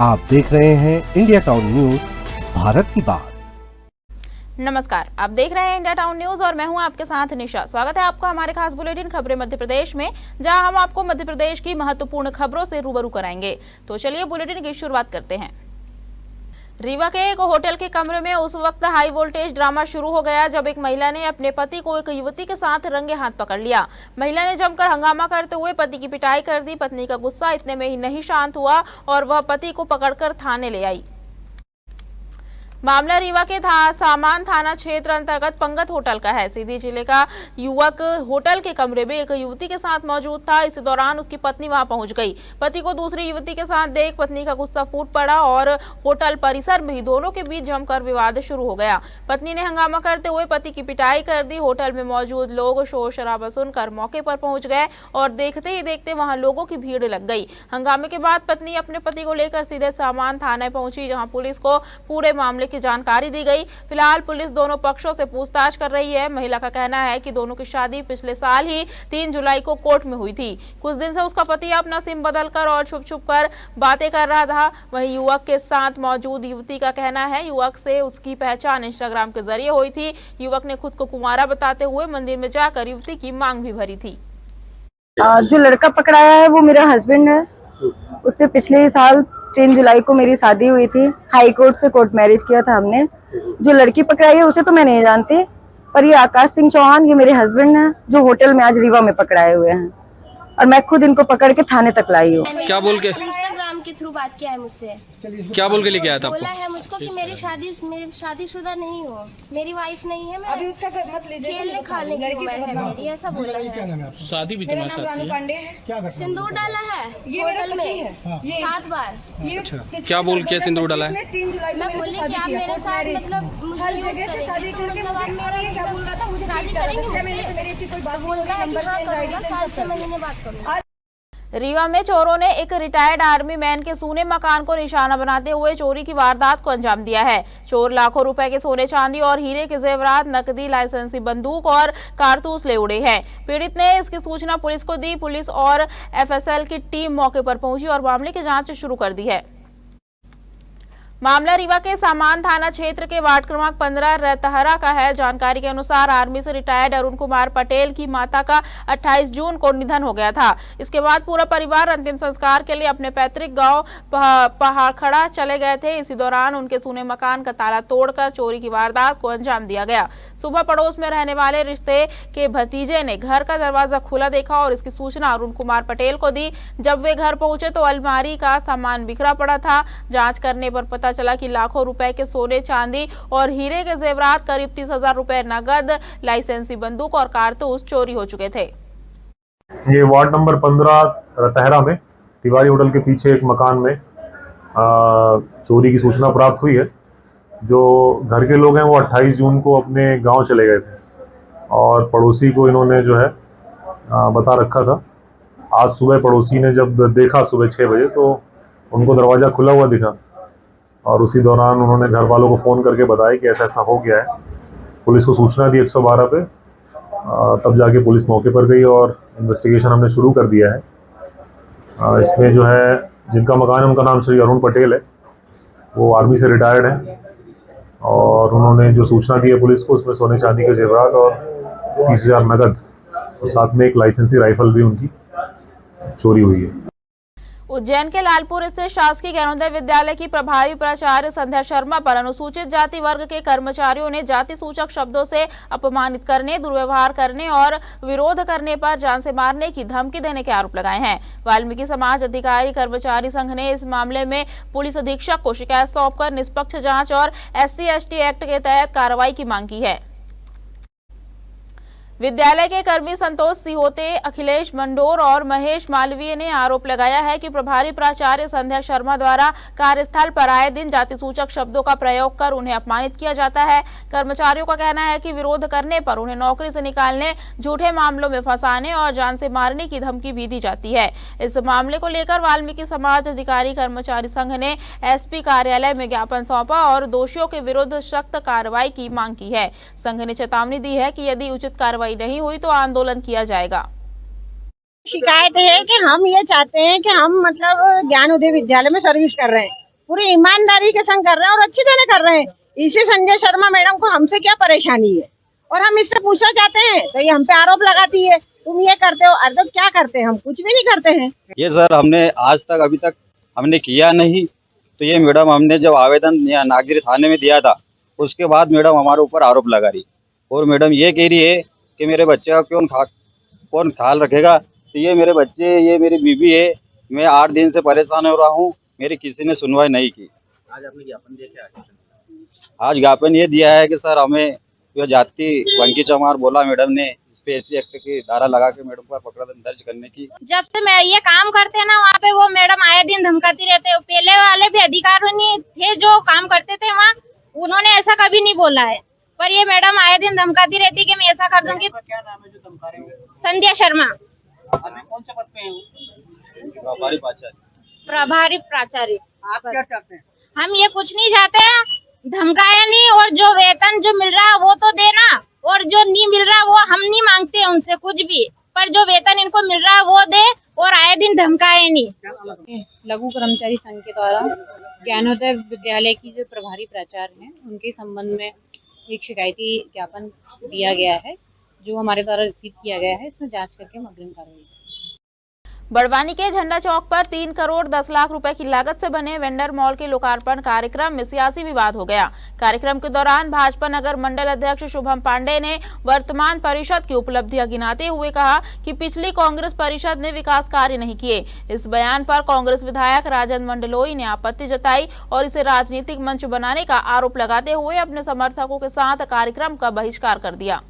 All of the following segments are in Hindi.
आप देख रहे हैं इंडिया टाउन न्यूज, भारत की बात। नमस्कार, आप देख रहे हैं इंडिया टाउन न्यूज और मैं हूं आपके साथ निशा। स्वागत है आपका हमारे खास बुलेटिन खबरें मध्य प्रदेश में, जहां हम आपको मध्य प्रदेश की महत्वपूर्ण खबरों से रूबरू कराएंगे। तो चलिए बुलेटिन की शुरुआत करते हैं। रीवा के एक होटल के कमरे में उस वक्त हाई वोल्टेज ड्रामा शुरू हो गया जब एक महिला ने अपने पति को एक युवती के साथ रंगे हाथ पकड़ लिया। महिला ने जमकर हंगामा करते हुए पति की पिटाई कर दी। पत्नी का गुस्सा इतने में ही नहीं शांत हुआ और वह पति को पकड़कर थाने ले आई। मामला रीवा के सामान थाना क्षेत्र अंतर्गत पंगत होटल का है। सीधी जिले का युवक होटल के कमरे में एक युवती के साथ मौजूद था। इस दौरान उसकी पत्नी वहां पहुंच गई। पति को दूसरी युवती के साथ देख पत्नी का गुस्सा फूट पड़ा और होटल परिसर में ही दोनों के बीच जमकर विवाद शुरू हो गया। पत्नी ने हंगामा करते हुए पति की पिटाई कर दी। होटल में मौजूद लोग शोर शराबा सुनकर मौके पर पहुंच गए और देखते ही देखते वहां लोगों की भीड़ लग गई। हंगामे के बाद पत्नी अपने पति को लेकर सीधे सामान थाने पहुंची, जहां पुलिस को पूरे मामले की जानकारी दी गई। फिलहाल पुलिस दोनों पक्षों से पूछताछ कर रही है। महिला का कहना है कि दोनों की शादी पिछले साल ही 3 जुलाई को कोर्ट में हुई थी। कुछ दिन से उसका पति अपना सिम बदलकर और छुप छुप कर बातें कर रहा था। वहीं युवक के साथ मौजूद युवती का कहना है युवक से उसकी पहचान इंस्टाग्राम के जरिए हुई थी। युवक ने खुद को कुंवारा बताते हुए मंदिर में जाकर युवती की मांग भी भरी थी। जो लड़का पकड़ाया है वो मेरा हस्बैंड है। उससे पिछले साल 3 जुलाई को मेरी शादी हुई थी। हाई कोर्ट से कोर्ट मैरिज किया था हमने। जो लड़की पकड़ाई है उसे तो मैं नहीं जानती, पर ये आकाश सिंह चौहान ये मेरे हस्बैंड हैं, जो होटल में आज रीवा में पकड़ाए हुए हैं और मैं खुद इनको पकड़ के थाने तक लाई हूँ। क्या बोल के? इंस्टाग्राम के थ्रू बात किया है मुझसे। क्या बोल के लेके आया था आपको? बोला है मुझको कि मेरी शादीशुदा नहीं हो, मेरी वाइफ नहीं है, मैं अभी उसका मत लीजिए, खेलने खाने की उम्र है मेरी, ऐसा बोला है। शादी भी तुम्हारे साथ है? सिंदूर डाला है होटल में 7 बार। अच्छा, क्या बोल के सिंदूर डाला है? मैं बोली कि आप मेरे साथ मतलब मुझे यूज करेंगे, तो मतलब आप मेरा शादी करेंगे मुझसे। बोलता है कि हाँ करूँगा, साल 6 महीने बाद करूँगा। रीवा में चोरों ने एक रिटायर्ड आर्मी मैन के सूने मकान को निशाना बनाते हुए चोरी की वारदात को अंजाम दिया है। चोर लाखों रुपए के सोने चांदी और हीरे के जेवरात, नकदी, लाइसेंसी बंदूक और कारतूस ले उड़े हैं। पीड़ित ने इसकी सूचना पुलिस को दी। पुलिस और एफएसएल की टीम मौके पर पहुंची और मामले की जांच शुरू कर दी है। मामला रीवा के सामान थाना क्षेत्र के वार्ड क्रमांक 15 रतहरा का है। जानकारी के अनुसार आर्मी से रिटायर्ड अरुण कुमार पटेल की माता का 28 जून को निधन हो गया था। इसके बाद पूरा परिवार अंतिम संस्कार के लिए अपने पैतृक गांव पहाड़खड़ा चले गए थे। इसी दौरान उनके सूने मकान का ताला तोड़कर चोरी की वारदात को अंजाम दिया गया। सुबह पड़ोस में रहने वाले रिश्ते के भतीजे ने घर का दरवाजा खुला देखा और इसकी सूचना अरुण कुमार पटेल को दी। जब वे घर पहुंचे तो अलमारी का सामान बिखरा पड़ा था। जांच करने पर पता चला कि लाखों रुपए के सोने चांदी और हीरे के जेवरात, करीब 30,000 रुपए नगद, लाइसेंसी बंदूक और कारतूस चोरी हो चुके थे। ये वार्ड नंबर 15 रतहरा में तिवारी होटल के पीछे एक मकान में चोरी की सूचना प्राप्त हुई है। जो घर के लोग हैं वो 28 जून को अपने गांव चले गए थे और पड़ोसी को इन्होंने जो है बता रखा था। आज सुबह पड़ोसी ने जब देखा सुबह 6 बजे तो उनको दरवाज़ा खुला हुआ दिखा और उसी दौरान उन्होंने घर वालों को फ़ोन करके बताया कि ऐसा ऐसा हो गया है। पुलिस को सूचना दी 112 पे, तब जाके पुलिस मौके पर गई और इन्वेस्टिगेशन हमने शुरू कर दिया है। इसमें जो है जिनका मकान है उनका नाम श्री अरुण पटेल है, वो आर्मी से रिटायर्ड है और उन्होंने जो सूचना दी है पुलिस को उसमें सोने चांदी के जेवरात और 30,000 नगद और साथ में एक लाइसेंसी राइफल भी उनकी चोरी हुई है। उज्जैन के लालपुर स्थित शासकीय ज्ञानोदय विद्यालय की प्रभारी प्राचार्य संध्या शर्मा पर अनुसूचित जाति वर्ग के कर्मचारियों ने जाति सूचक शब्दों से अपमानित करने, दुर्व्यवहार करने और विरोध करने पर जान से मारने की धमकी देने के आरोप लगाए हैं। वाल्मीकि समाज अधिकारी कर्मचारी संघ ने इस मामले में पुलिस अधीक्षक को शिकायत सौंपकर निष्पक्ष जांच और SC/ST एक्ट के तहत कार्रवाई की मांग की है। विद्यालय के कर्मी संतोष सिहोते, अखिलेश मंडोर और महेश मालवीय ने आरोप लगाया है कि प्रभारी प्राचार्य संध्या शर्मा द्वारा कार्यस्थल पर आए दिन जाति सूचक शब्दों का प्रयोग कर उन्हें अपमानित किया जाता है। कर्मचारियों का कहना है कि विरोध करने पर उन्हें नौकरी से निकालने, झूठे मामलों में फंसाने और जान से मारने की धमकी भी दी जाती है। इस मामले को लेकर वाल्मीकि समाज अधिकारी कर्मचारी संघ ने SP कार्यालय में ज्ञापन सौंपा और दोषियों के विरुद्ध सख्त कार्रवाई की मांग की है। संघ ने चेतावनी दी है कि यदि उचित कार्रवाई नहीं हुई तो आंदोलन किया जाएगा। शिकायत है कि हम ये चाहते हैं कि हम मतलब ज्ञानोदय विद्यालय में सर्विस कर रहे हैं, पूरी ईमानदारी के संग कर रहे हैं और अच्छी तरह कर रहे हैं। इसी संजय शर्मा मैडम को हमसे क्या परेशानी है और हम इससे पूछना चाहते हैं तो ये हम पे आरोप लगाती है, तुम ये करते हो। अरे तो क्या करते हैं, हम कुछ भी नहीं करते हैं। ये सर हमने आज तक अभी तक हमने किया नहीं। तो ये मैडम हमने जब आवेदन नागरिक थाने में दिया था उसके बाद मैडम हमारे ऊपर आरोप लगा रही और मैडम ये कह रही है कि मेरे बच्चे का कौन ख्याल रखेगा। तो ये मेरे बच्चे, ये मेरी बीवी है, मैं 8 दिन से परेशान हो रहा हूँ, मेरी किसी ने सुनवाई नहीं की। आज आपने ज्ञापन दिया क्या? आज ज्ञापन ये दिया है कि सर हमें जो जाति वंकी चमार बोला मैडम ने इस पे SC एक्ट की धारा लगा के मैडम पर पकड़न दर्ज करने की। जब से मैं ये काम करते हैं ना वहाँ पे वो मैडम आए दिन धमकाती रहते। पहले वाले भी अधिकारी थे जो काम करते थे वहाँ, उन्होंने ऐसा कभी नहीं बोला है, पर ये मैडम आए दिन धमकाती रहती कि मैं ऐसा कर दूंगी। क्या नाम है जो धमका रहे हो? संध्या शर्मा। अभी कौन से पद पे हैं? प्रभारी प्राचार्य। आप क्या चाहते हैं? हम ये कुछ नहीं चाहते हैं, धमकाया नहीं, और जो वेतन जो मिल रहा है वो तो देना, और जो नहीं मिल रहा वो हम नहीं मांगते हैं उनसे कुछ भी, पर जो वेतन इनको मिल रहा है वो दे, और आए दिन धमकाए नहीं। लघु कर्मचारी संघ के द्वारा ज्ञानोदय विद्यालय की जो प्रभारी प्राचार्य हैं उनके संबंध में एक शिकायती ज्ञापन दिया गया है जो हमारे द्वारा रिसीव किया गया है। इसमें जांच करके हम अग्रिम कार्रवाई। बड़वानी के झंडा चौक पर 3 करोड़ 10 लाख रुपए की लागत से बने वेंडर मॉल के लोकार्पण कार्यक्रम में सियासी विवाद हो गया। कार्यक्रम के दौरान भाजपा नगर मंडल अध्यक्ष शुभम पांडे ने वर्तमान परिषद की उपलब्धियां गिनाते हुए कहा कि पिछली कांग्रेस परिषद ने विकास कार्य नहीं किए। इस बयान पर कांग्रेस विधायक राजन मंडलोई ने आपत्ति जताई और इसे राजनीतिक मंच बनाने का आरोप लगाते हुए अपने समर्थकों के साथ कार्यक्रम का बहिष्कार कर दिया।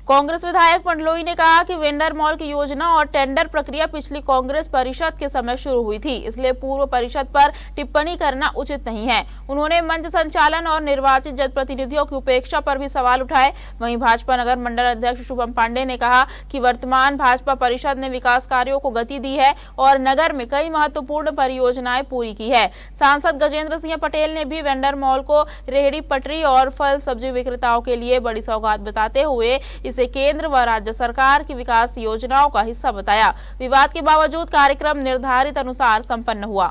कांग्रेस विधायक मंडलोई ने कहा कि वेंडर मॉल की योजना और टेंडर प्रक्रिया पिछली कांग्रेस परिषद के समय शुरू हुई थी, इसलिए पूर्व परिषद पर टिप्पणी करना उचित नहीं है। उन्होंने मंच संचालन और निर्वाचित जनप्रतिनिधियों की उपेक्षा पर भी सवाल उठाए। वहीं भाजपा नगर मंडल अध्यक्ष शुभम पांडे ने कहा कि वर्तमान भाजपा परिषद ने विकास कार्यों को गति दी है और नगर में कई महत्वपूर्ण परियोजनाएं पूरी की है। सांसद गजेंद्र सिंह पटेल ने भी वेंडर मॉल को रेहड़ी पटरी और फल सब्जी विक्रेताओं के लिए बड़ी सौगात बताते हुए इसे केंद्र व राज्य सरकार की विकास योजनाओं का हिस्सा बताया। विवाद के बावजूद कार्यक्रम निर्धारित अनुसार संपन्न हुआ।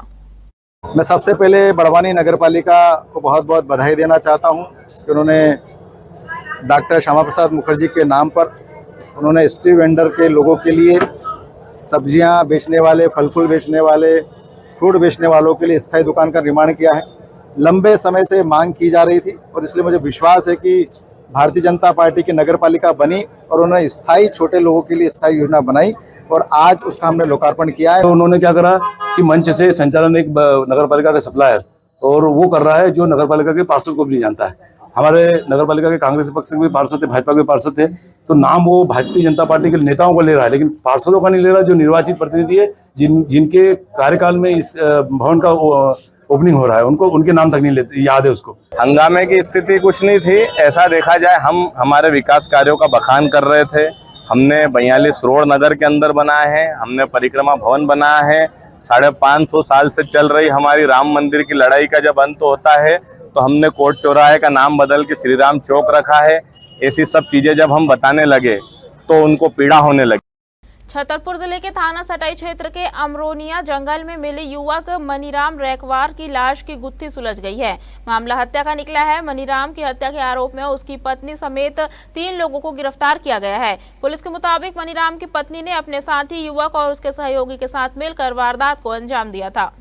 मैं सबसे पहले बड़वानी नगर पालिका को बहुत बहुत बधाई देना चाहता हूं कि उन्होंने डॉक्टर श्यामा प्रसाद मुखर्जी के नाम पर उन्होंने स्ट्रीट वेंडर के लोगों के लिए सब्जियां बेचने वाले, फल फूल बेचने वाले, फ्रूट बेचने वालों के लिए स्थायी दुकान का निर्माण किया है। लंबे समय से मांग की जा रही थी और इसलिए मुझे विश्वास है कि भारतीय जनता पार्टी की नगर पालिका बनी और उन्होंने स्थायी छोटे लोगों के लिए स्थायी योजना बनाई और आज उसका हमने लोकार्पण किया है। तो उन्होंने क्या करा कि मंच से संचालन एक नगर पालिका का सप्लायर और वो कर रहा है जो नगर पालिका के पार्षद को भी नहीं जानता है। हमारे नगर पालिका के कांग्रेस पक्ष के भी पार्षद थे, भाजपा के पार्षद थे, तो नाम वो भारतीय जनता पार्टी के नेताओं को ले रहा है लेकिन पार्षदों का नहीं ले रहा, जो निर्वाचित प्रतिनिधि है जिनके कार्यकाल में इस भवन का ओपनिंग हो रहा है उनको उनके नाम तक नहीं लेते, याद है उसको। हंगामे की स्थिति कुछ नहीं थी। ऐसा देखा जाए हम हमारे विकास कार्यों का बखान कर रहे थे। हमने 42 रोड नगर के अंदर बनाए हैं, हमने परिक्रमा भवन बनाया है। 550 साल से चल रही हमारी राम मंदिर की लड़ाई का जब अंत होता है तो हमने कोर्ट चौराहे का नाम बदल के श्री राम चौक रखा है। ऐसी सब चीजें जब हम बताने लगे तो उनको पीड़ा होने लगी। छतरपुर जिले के थाना सटाई क्षेत्र के अमरोनिया जंगल में मिले युवक मनीराम रैकवार की लाश की गुत्थी सुलझ गई है। मामला हत्या का निकला है। मनीराम की हत्या के आरोप में उसकी पत्नी समेत 3 लोगों को गिरफ्तार किया गया है। पुलिस के मुताबिक मनीराम की पत्नी ने अपने साथी युवक और उसके सहयोगी के साथ मिलकर वारदात को अंजाम दिया था।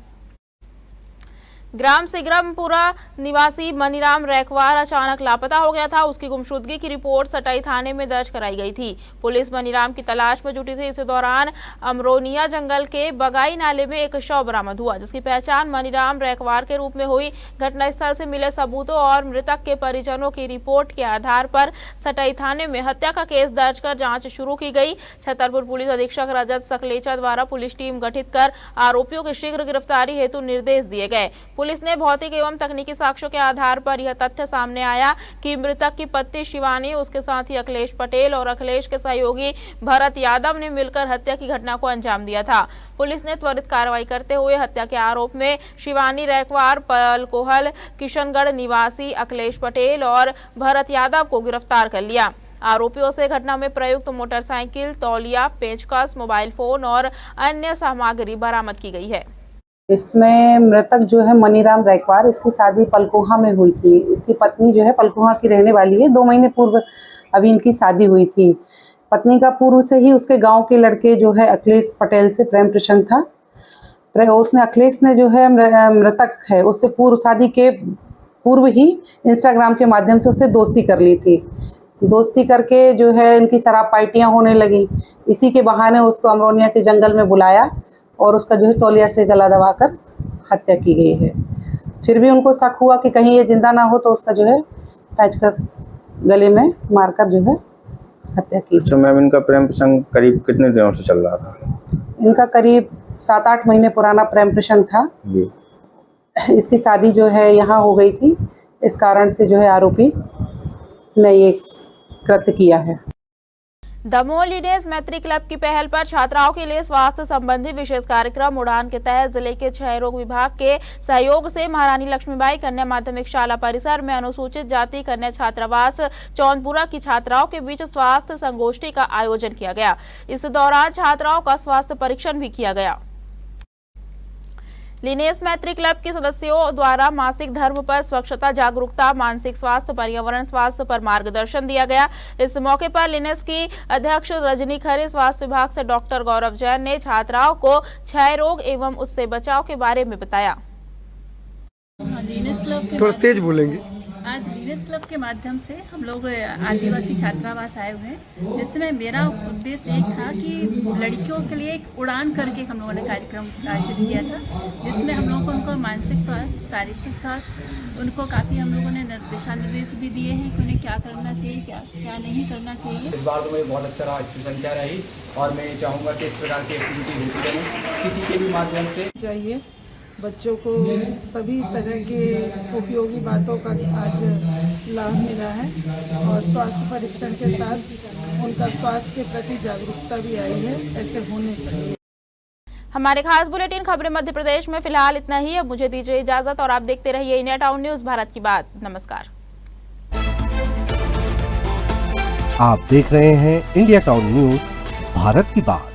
ग्राम सिगरमपुरा निवासी मनीराम रैकवार अचानक लापता हो गया था। उसकी गुमशुदगी की रिपोर्ट सटाई थाने में दर्ज कराई गई थी। पुलिस मनीराम की तलाश में जुटी थी। इसी दौरान अमरोनिया जंगल के बगाई नाले में एक शव बरामद हुआ जिसकी पहचान मनीराम रैकवार के रूप में हुई। घटनास्थल से मिले सबूतों और मृतक के परिजनों की रिपोर्ट के आधार पर सटाई थाने में हत्या का केस दर्ज कर जाँच शुरू की गई। छतरपुर पुलिस अधीक्षक रजत सकलेचा द्वारा पुलिस टीम गठित कर आरोपियों की शीघ्र गिरफ्तारी हेतु निर्देश दिए गए। पुलिस ने भौतिक एवं तकनीकी साक्ष्यों के आधार पर यह तथ्य सामने आया कि मृतक की पत्नी शिवानी, उसके साथी अखिलेश पटेल और अखिलेश के सहयोगी भरत यादव ने मिलकर हत्या की घटना को अंजाम दिया था। पुलिस ने त्वरित कार्रवाई करते हुए हत्या के आरोप में शिवानी रैकवार, पलकोहल किशनगढ़ निवासी अखिलेश पटेल और भरत यादव को गिरफ्तार कर लिया। आरोपियों से घटना में प्रयुक्त मोटरसाइकिल, तौलिया, पेचकस, मोबाइल फोन और अन्य सामग्री बरामद की गई है। इसमें मृतक जो है मनीराम रैकवार, इसकी शादी पलकोहा में हुई थी। इसकी पत्नी जो है पलकोहा की रहने वाली है। 2 महीने पूर्व अभी इनकी शादी हुई थी। पत्नी का पूर्व से ही उसके गांव के लड़के जो है अखिलेश पटेल से प्रेम प्रसंग था। अखिलेश ने जो है मृतक है उससे पूर्व शादी के पूर्व ही इंस्टाग्राम के माध्यम से उससे दोस्ती कर ली थी। दोस्ती करके जो है इनकी शराब पार्टियां होने लगी। इसी के बहाने उसको अमरोनिया के जंगल में बुलाया और उसका जो है तौलिया से गला दबाकर हत्या की गई है। फिर भी उनको शक हुआ कि कहीं ये जिंदा ना हो तो उसका जो है पेचकस गले में मारकर जो है हत्या की। अच्छा मैम, इनका प्रेम प्रसंग करीब कितने दिनों से चल रहा था? इनका करीब 7-8 महीने पुराना प्रेम प्रसंग था जी। इसकी शादी जो है यहाँ हो गई थी। इस कारण से जो है आरोपी ने ये कृत्य किया है। दमोह लीनेस मैत्री क्लब की पहल पर छात्राओं के लिए स्वास्थ्य संबंधी विशेष कार्यक्रम उड़ान के तहत जिले के क्षय रोग विभाग के सहयोग से महारानी लक्ष्मीबाई कन्या माध्यमिक शाला परिसर में अनुसूचित जाति कन्या छात्रावास चौनपुरा की छात्राओं के बीच स्वास्थ्य संगोष्ठी का आयोजन किया गया। इस दौरान छात्राओं का स्वास्थ्य परीक्षण भी किया गया। लीनेस मैत्री क्लब के सदस्यों द्वारा मासिक धर्म पर स्वच्छता जागरूकता, मानसिक स्वास्थ्य, पर्यावरण स्वास्थ्य पर मार्गदर्शन दिया गया। इस मौके पर लीनेस की अध्यक्ष रजनी खरे, स्वास्थ्य विभाग से डॉक्टर गौरव जैन ने छात्राओं को क्षय रोग एवं उससे बचाव के बारे में बताया। थोड़ा तेज बोलेंगे। आज लीनेस क्लब के माध्यम से हम लोग आदिवासी छात्रावास आए हुए हैं, जिसमें मेरा उद्देश्य एक था कि लड़कियों के लिए एक उड़ान करके हम लोगों ने कार्यक्रम आयोजित किया था, जिसमें हम लोगों को उनको मानसिक स्वास्थ्य, शारीरिक स्वास्थ्य, उनको काफ़ी हम लोगों ने दिशा निर्देश भी दिए हैं कि उन्हें क्या करना चाहिए, क्या नहीं करना चाहिए। इस बार तो मुझे बहुत अच्छा रहा, अच्छी संख्या रही और मैं चाहूँगा कि इस प्रकार की एक्टिविटी होती रहे किसी के भी माध्यम से। चाहिए बच्चों को सभी तरह के उपयोगी बातों का आज लाभ मिला है और स्वास्थ्य परीक्षण के साथ उनका स्वास्थ्य के प्रति जागरूकता भी आई है। ऐसे होने चाहिए। हमारे खास बुलेटिन खबरें मध्य प्रदेश में फिलहाल इतना ही। अब मुझे दीजिए इजाजत और आप देखते रहिए इंडिया टाउन न्यूज, भारत की बात। नमस्कार। आप देख रहे हैं इंडिया टाउन न्यूज, भारत की बात।